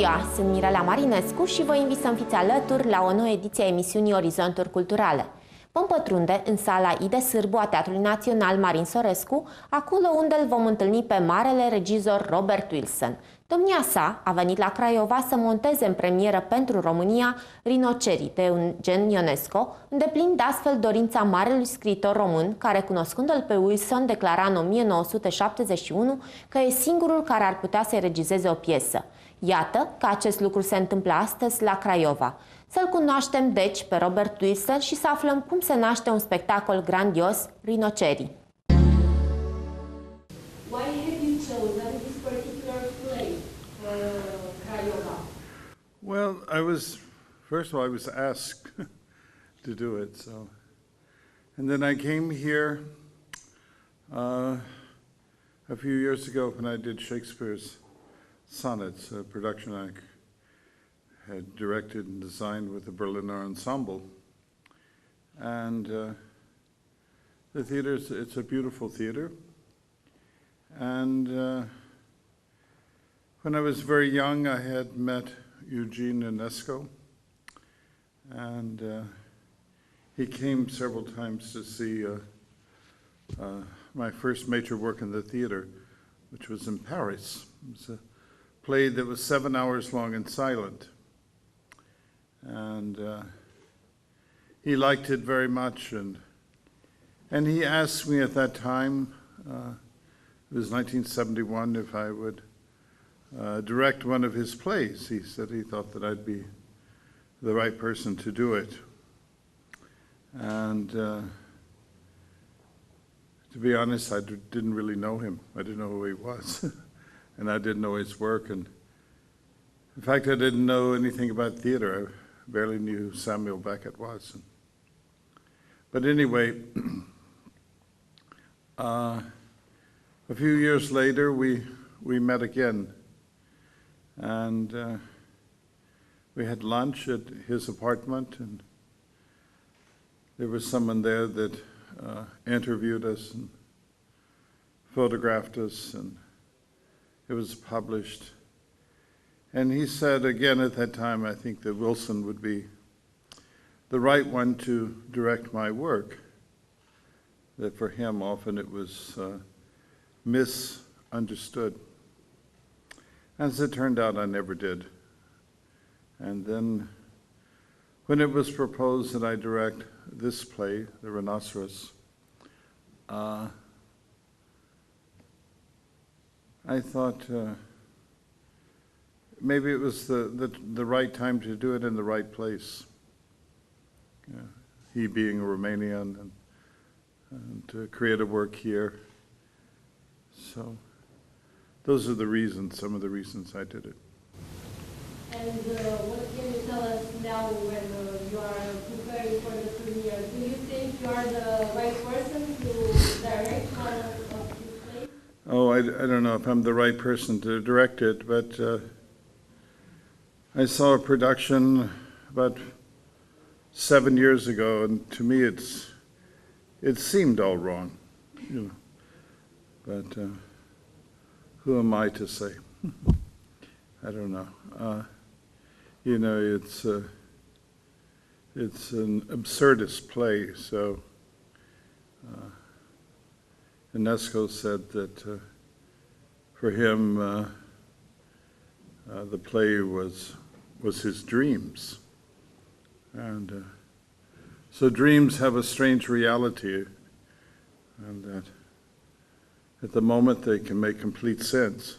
ziua! Sunt Marin Sorescu și vă invit să-mi fiți alături la o nouă ediție a emisiunii Orizonturi Culturale. Vom pătrunde în sala I de Sârbu a Teatrului Național Marin Sorescu, acolo unde îl vom întâlni pe marele regizor Robert Wilson. Domnia sa a venit la Craiova să monteze în premieră pentru România Rinocerii de Eugene Ionesco, îndeplinind astfel dorința marelui scriitor român, care, cunoscându-l pe Wilson, declara în 1971 că e singurul care ar putea să-i regizeze o piesă. Iată că acest lucru se întâmplă astăzi la Craiova. Să-l cunoaștem, deci, pe Robert Wilson și să aflăm cum se naște un spectacol grandios, Rinocerii. Why have you chosen this particular play for Craiova? Well, first of all, I was asked to do it, so. And then I came here a few years ago when I did Shakespeare's Sonnets, a production I had directed and designed with the Berliner Ensemble. And the theater, it's a beautiful theater. And when I was very young, I had met Eugene Ionesco, and he came several times to see my first major work in the theater, which was in Paris. It was a play that was 7 hours long and silent. And he liked it very much, and he asked me at that time, it was 1971, if I would direct one of his plays. He said he thought that I'd be the right person to do it. And to be honest, I didn't really know him. I didn't know who he was, and I didn't know his work. And in fact, I didn't know anything about theater. I barely knew who Samuel Beckett was. But anyway, a few years later, we met again, and we had lunch at his apartment, and there was someone there that interviewed us and photographed us, and it was published. And he said again at that time, I think that Wilson would be the right one to direct my work, that for him often it was misunderstood. As it turned out, I never did. And then when it was proposed that I direct this play, The Rinoceros, I thought maybe it was the right time to do it in the right place. He being a Romanian and to create a work here. So those are the reasons, some of the reasons I did it. And what can you tell us now when you are preparing for the premiere? Do you think you are the right person to direct one of these plays? Oh, I don't know if I'm the right person to direct it, but I saw a production about 7 years ago, and to me it seemed all wrong, you know. But who am I to say? I don't know. You know, it's an absurdist play. So Ionesco said that for him the play was his dreams, and so dreams have a strange reality, and that at the moment they can make complete sense,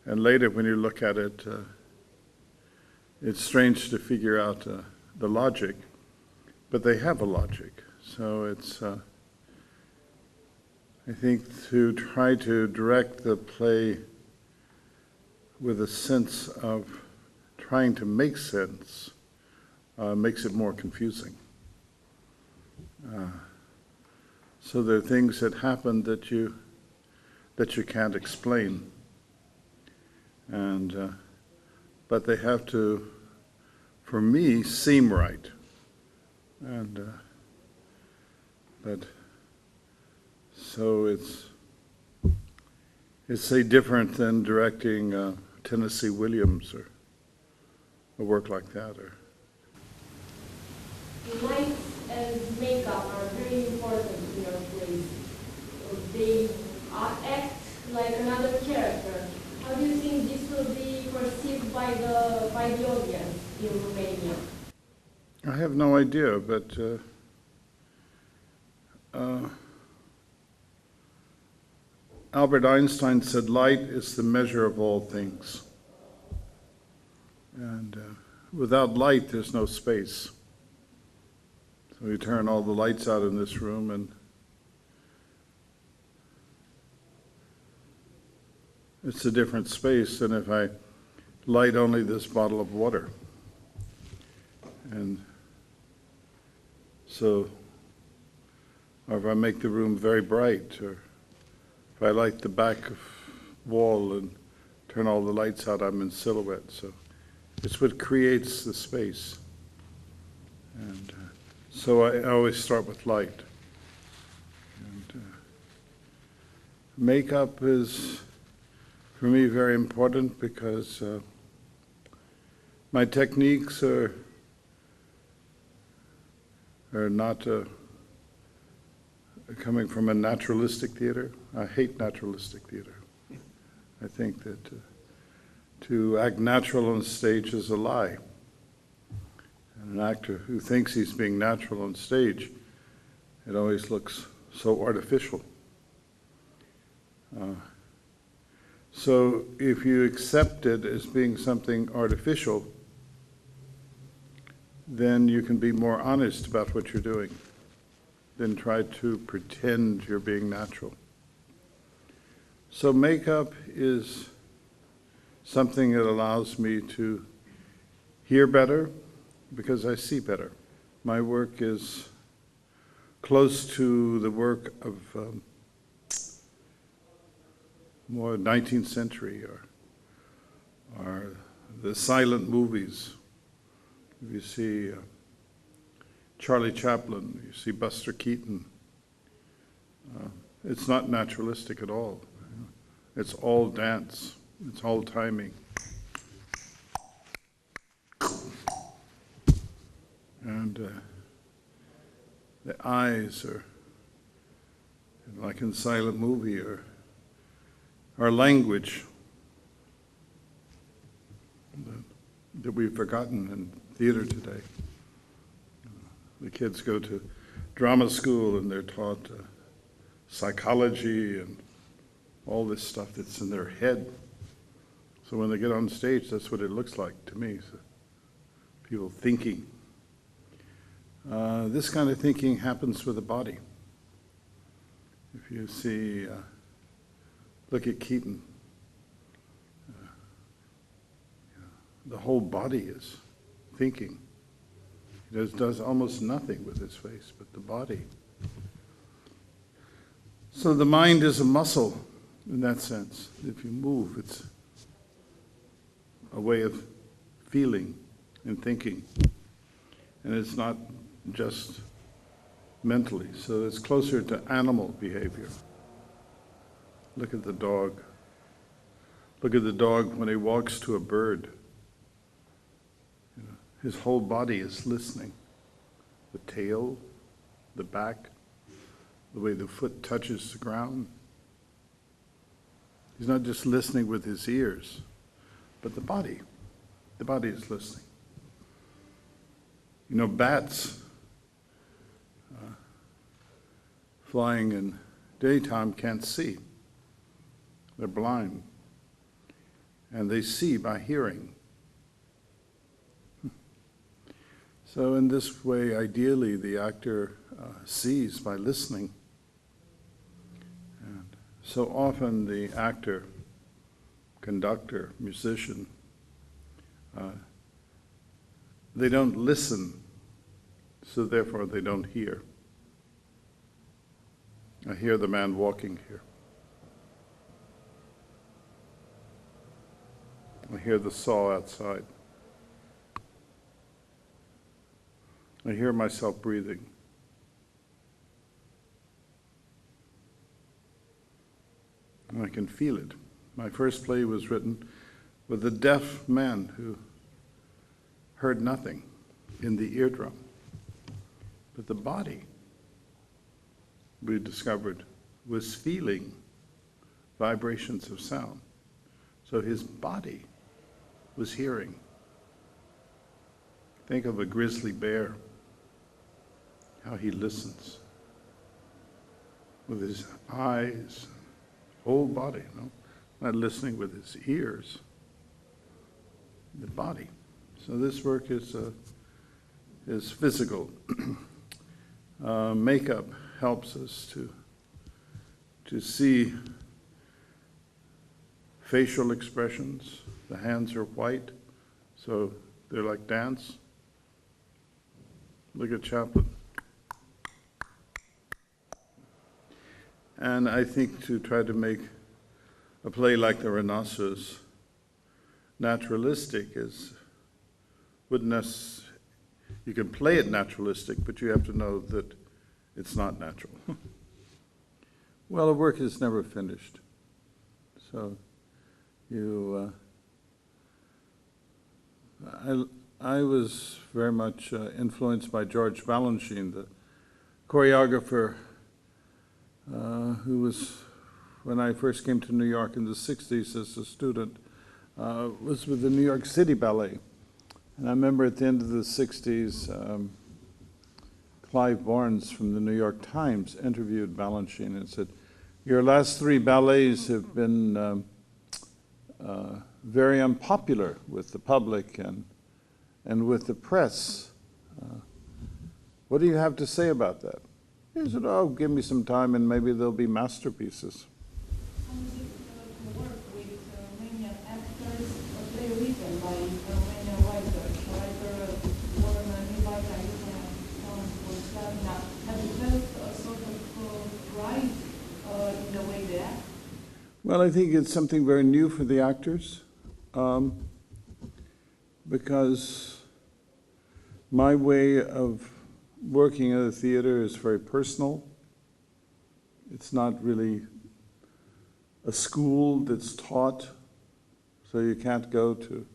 and later when you look at it, it's strange to figure out the logic, but they have a logic. So it's, I think, to try to direct the play with a sense of trying to make sense makes it more confusing. So there are things that happen that you can't explain, and but they have to, for me, seem right. And but so it's say different than directing Tennessee Williams or a work like that. Or Lights and makeup are very important in your plays. They act like another character. How do you think this will be perceived by the audience in Romania? I have no idea, but Albert Einstein said light is the measure of all things. And without light, there's no space. So we turn all the lights out in this room, and it's a different space than if I light only this bottle of water. And so, or if I make the room very bright, or if I light the back wall and turn all the lights out, I'm in silhouette. So it's what creates the space. And so I always start with light. And makeup is, for me, very important because my techniques are not coming from a naturalistic theater. I hate naturalistic theater. I think that to act natural on stage is a lie. And an actor who thinks he's being natural on stage, it always looks so artificial. So if you accept it as being something artificial, then you can be more honest about what you're doing than try to pretend you're being natural. So makeup is something that allows me to hear better because I see better. My work is close to the work of more 19th century or the silent movies. If you see Charlie Chaplin, you see Buster Keaton, it's not naturalistic at all. It's all dance, it's all timing. And the eyes are, like in silent movie, or our language that we've forgotten in theater today. The kids go to drama school and they're taught psychology and all this stuff that's in their head. So when they get on stage, that's what it looks like to me. So people thinking. This kind of thinking happens with the body. If you see, look at Keaton. The whole body is thinking. He does almost nothing with his face, but the body. So the mind is a muscle in that sense. If you move, it's a way of feeling and thinking. And it's not just mentally. So it's closer to animal behavior. Look at the dog. Look at the dog when he walks to a bird. His whole body is listening. The tail, the back, the way the foot touches the ground. He's not just listening with his ears, but the body. The body is listening. You know, bats flying in daytime can't see. They're blind. And they see by hearing. So in this way, ideally, the actor sees by listening. And so often the actor, conductor, musician, they don't listen, so therefore they don't hear. I hear the man walking here. I hear the saw outside. I hear myself breathing. And I can feel it. My first play was written with a deaf man who heard nothing in the eardrum. But the body, we discovered, was feeling vibrations of sound. So his body was hearing. Think of a grizzly bear, how he listens with his eyes, whole body, no? Not listening with his ears, the body. So this work is physical. Makeup helps us to see facial expressions. The hands are white, so they're like dance. Look at Chaplin. And I think to try to make a play like the Rinoceries naturalistic wouldn't necessarily, you can play it naturalistic, but you have to know that it's not natural. Well, the work is never finished. So I was very much influenced by George Balanchine, the choreographer who was, when I first came to New York in the 60s as a student, was with the New York City Ballet. And I remember at the end of the 60s, Clive Barnes from the New York Times interviewed Balanchine and said, "Your last 3 ballets have been very unpopular with the public and with the press. What do you have to say about that?" He said, "Oh, give me some time and maybe there'll be masterpieces." Work with many actors, play written by many writers. Have you felt a sort of pride in the way they act? Well, I think it's something very new for the actors, because my way of working at a theater is very personal. It's not really a school that's taught, so you can't go to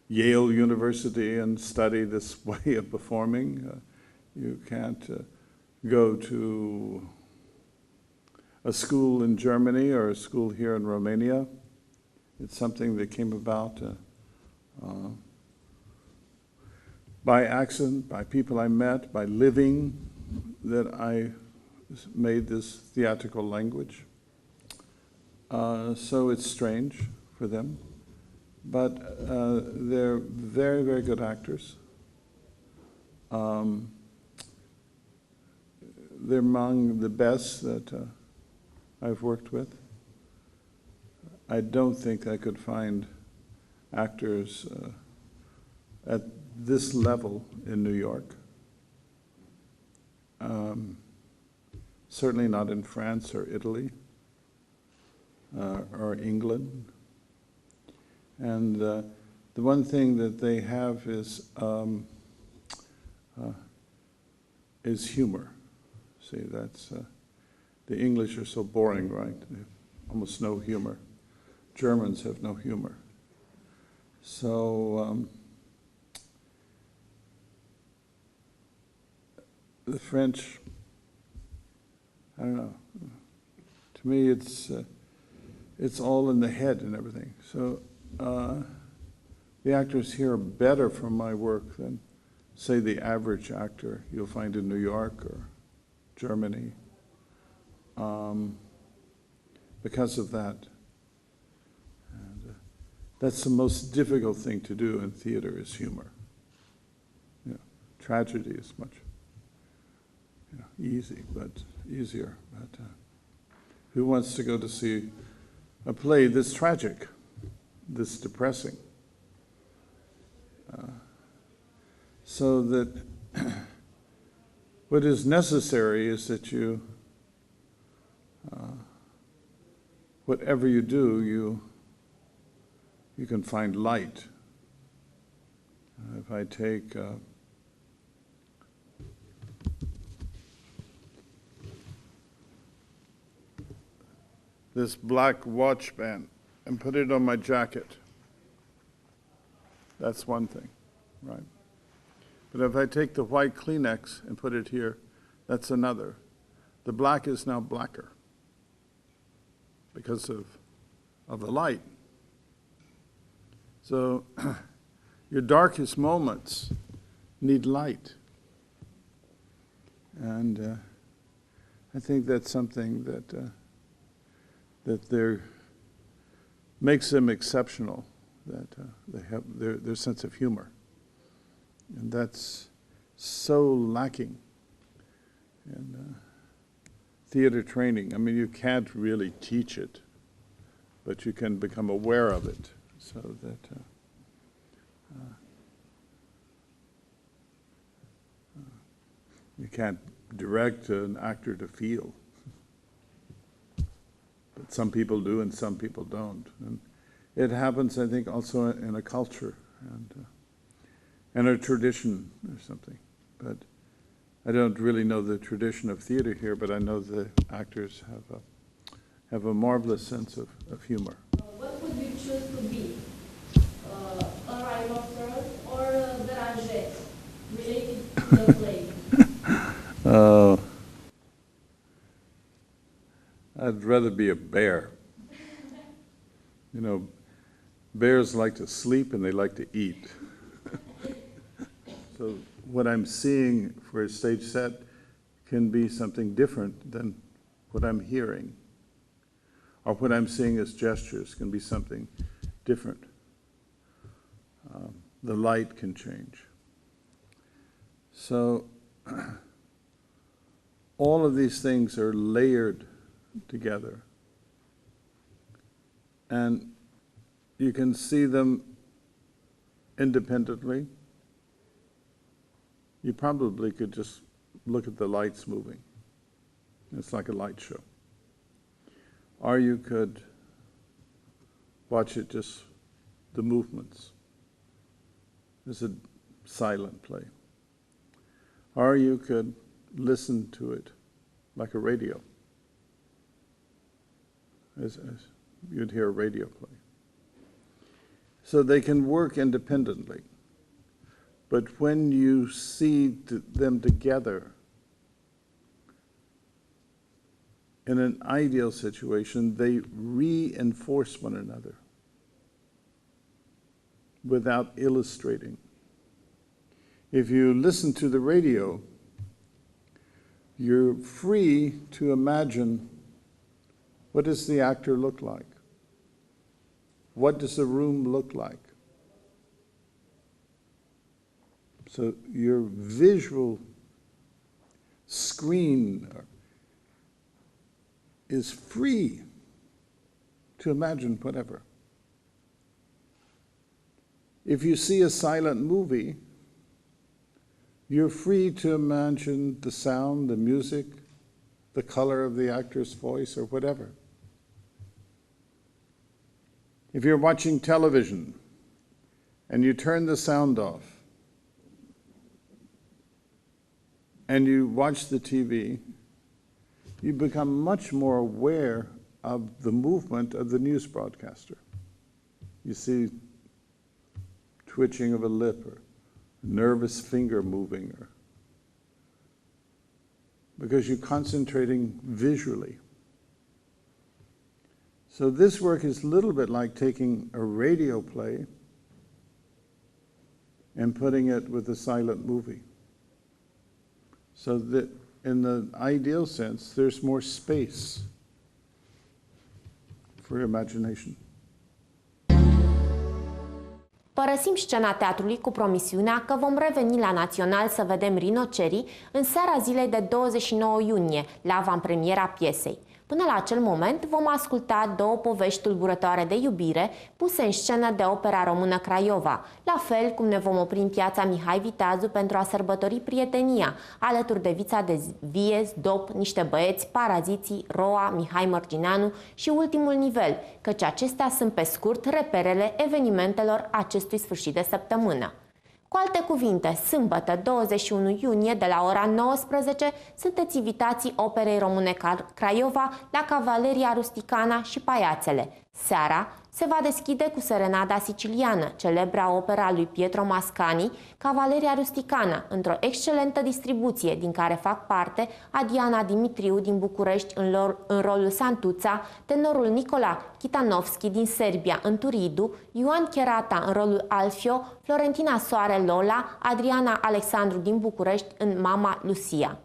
Yale University and study this way of performing. You can't go to a school in Germany or a school here in Romania. It's something that came about by accident, by people I met, by living, that I made this theatrical language. So it's strange for them, but they're very, very good actors. They're among the best that I've worked with. I don't think I could find actors at this level in New York. Certainly not in France or Italy or England. And the one thing that they have is humor. See, that's the English are so boring, right? They have almost no humor. Germans have no humor. So the French, I don't know. To me, it's all in the head and everything. So the actors here are better from my work than, say, the average actor you'll find in New York or Germany, because of that. And that's the most difficult thing to do in theater is humor. You know, tragedy is much easier. But who wants to go to see a play this tragic, this depressing? So that what is necessary is that you, whatever you do, you can find light. If I take this black watch band and put it on my jacket, that's one thing. right? But if I take the white Kleenex and put it here, that's another. The black is now blacker because of the light. So your darkest moments need light. And I think that's something that makes them exceptional, that they have their sense of humor. And that's so lacking in theater training. I mean, you can't really teach it, but you can become aware of it so that you can't direct an actor to feel. But some people do and some people don't. And it happens, I think, also in a culture and a tradition or something. But I don't really know the tradition of theater here, but I know the actors have a marvelous sense of humor. What would you choose to be? A rhinoceros or a dragette related to the play? I'd rather be a bear. You know, bears like to sleep and they like to eat. So what I'm seeing for a stage set can be something different than what I'm hearing. Or what I'm seeing as gestures can be something different. The light can change. So all of these things are layered together. And you can see them independently. You probably could just look at the lights moving. It's like a light show. Or you could watch it just the movements. It's a silent play. Or you could listen to it like a radio. As you'd hear a radio play. So they can work independently. But when you see them together, in an ideal situation, they reinforce one another without illustrating. If you listen to the radio, you're free to imagine, what does the actor look like? What does the room look like? So your visual screen is free to imagine whatever. If you see a silent movie, you're free to imagine the sound, the music, the color of the actor's voice, or whatever. If you're watching television and you turn the sound off and you watch the TV, you become much more aware of the movement of the news broadcaster. You see twitching of a lip or a nervous finger moving, because you're concentrating visually. So this work is a little bit like taking a radio play and putting it with a silent movie. So that in the ideal sense, there's more space for your imagination. Părăsim scena teatrului cu promisiunea că vom reveni la Național să vedem Rinocerii în seara zilei de 29 iunie, la avantpremiera piesei. Până la acel moment vom asculta două povești tulburătoare de iubire puse în scenă de opera română Craiova, la fel cum ne vom opri în piața Mihai Viteazu pentru a sărbători prietenia, alături de Vița de Vie, Zdop, Niște băieți, Paraziții, Roa, Mihai Mărgineanu și Ultimul nivel, căci acestea sunt pe scurt reperele evenimentelor acestui sfârșit de săptămână. Cu alte cuvinte, sâmbătă 21 iunie de la ora 19 sunteți invitații Operei Române Craiova la Cavaleria Rusticana și Paiațele. Seara se va deschide cu Serenada siciliană, celebra opera lui Pietro Mascagni, Cavaleria rusticana, într-o excelentă distribuție din care fac parte Diana Dimitriu din București în rolul Santuța, tenorul Nicola Chitanovski din Serbia în Turidu, Ioan Cherata în rolul Alfio, Florentina Soare Lola, Adriana Alexandru din București în Mama Lucia.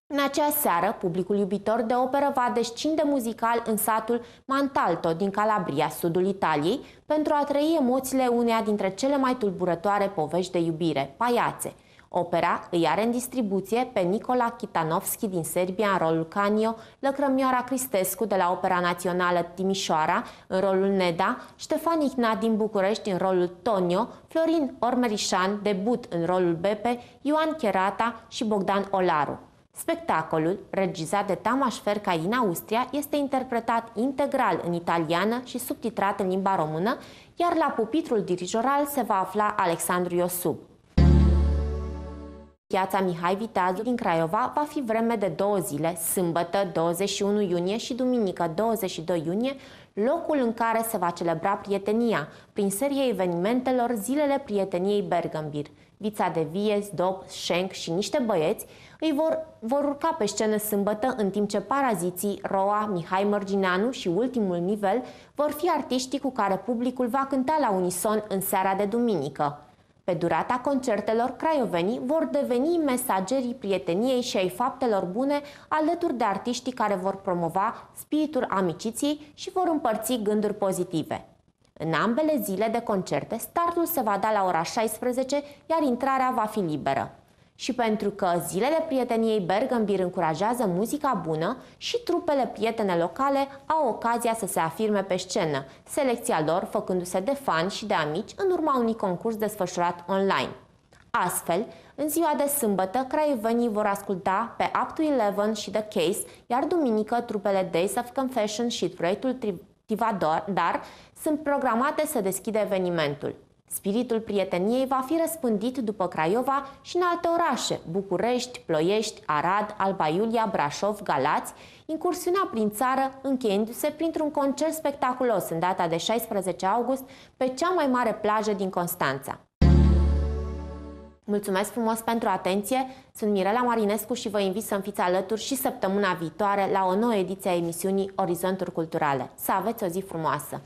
În acea seară, publicul iubitor de operă va descinde muzical în satul Mantalto din Calabria, sudul Italiei, pentru a trăi emoțiile uneia dintre cele mai tulburătoare povești de iubire, Paiațe. Opera îi are în distribuție pe Nicola Chitanovski din Serbia în rolul Canio, Lăcrămioara Cristescu de la Opera Națională Timișoara în rolul Neda, Ștefan Ignat din București în rolul Tonio, Florin Ormerișan, debut în rolul Bepe, Ioan Cherata și Bogdan Olaru. Spectacolul, regizat de Tamas Ferca din Austria, este interpretat integral în italiană și subtitrat în limba română, iar la pupitrul dirijoral se va afla Alexandru Iosub. Piața Mihai Viteazu din Craiova va fi vreme de 2 zile, sâmbătă 21 iunie și duminică 22 iunie, locul în care se va celebra prietenia, prin serie evenimentelor Zilele Prieteniei Bergambir. Vița de vie, Zdob, Schenk și niște băieți îi vor urca pe scenă sâmbătă, în timp ce Paraziții, Roa, Mihai Mărgineanu și Ultimul Nivel vor fi artiștii cu care publicul va cânta la unison în seara de duminică. Pe durata concertelor, craiovenii vor deveni mesagerii prieteniei și ai faptelor bune, alături de artiștii care vor promova spiritul amiciției și vor împărți gânduri pozitive. În ambele zile de concerte, startul se va da la ora 16, iar intrarea va fi liberă. Și pentru că Zilele Prieteniei Bergambir încurajează muzica bună, și trupele prietene locale au ocazia să se afirme pe scenă, selecția lor făcându-se de fani și de amici în urma unui concurs desfășurat online. Astfel, în ziua de sâmbătă, craiovenii vor asculta pe Up to 11 și The Case, iar duminică trupele Days of Confession și Proiectul Tivadar sunt programate să deschidă evenimentul. Spiritul prieteniei va fi răspândit după Craiova și în alte orașe, București, Ploiești, Arad, Alba Iulia, Brașov, Galați, incursiunea prin țară încheiindu-se printr-un concert spectaculos în data de 16 august pe cea mai mare plajă din Constanța. Mulțumesc frumos pentru atenție, sunt Mirela Marinescu și vă invit să-mi fiți alături și săptămâna viitoare la o nouă ediție a emisiunii Orizonturi Culturale. Să aveți o zi frumoasă!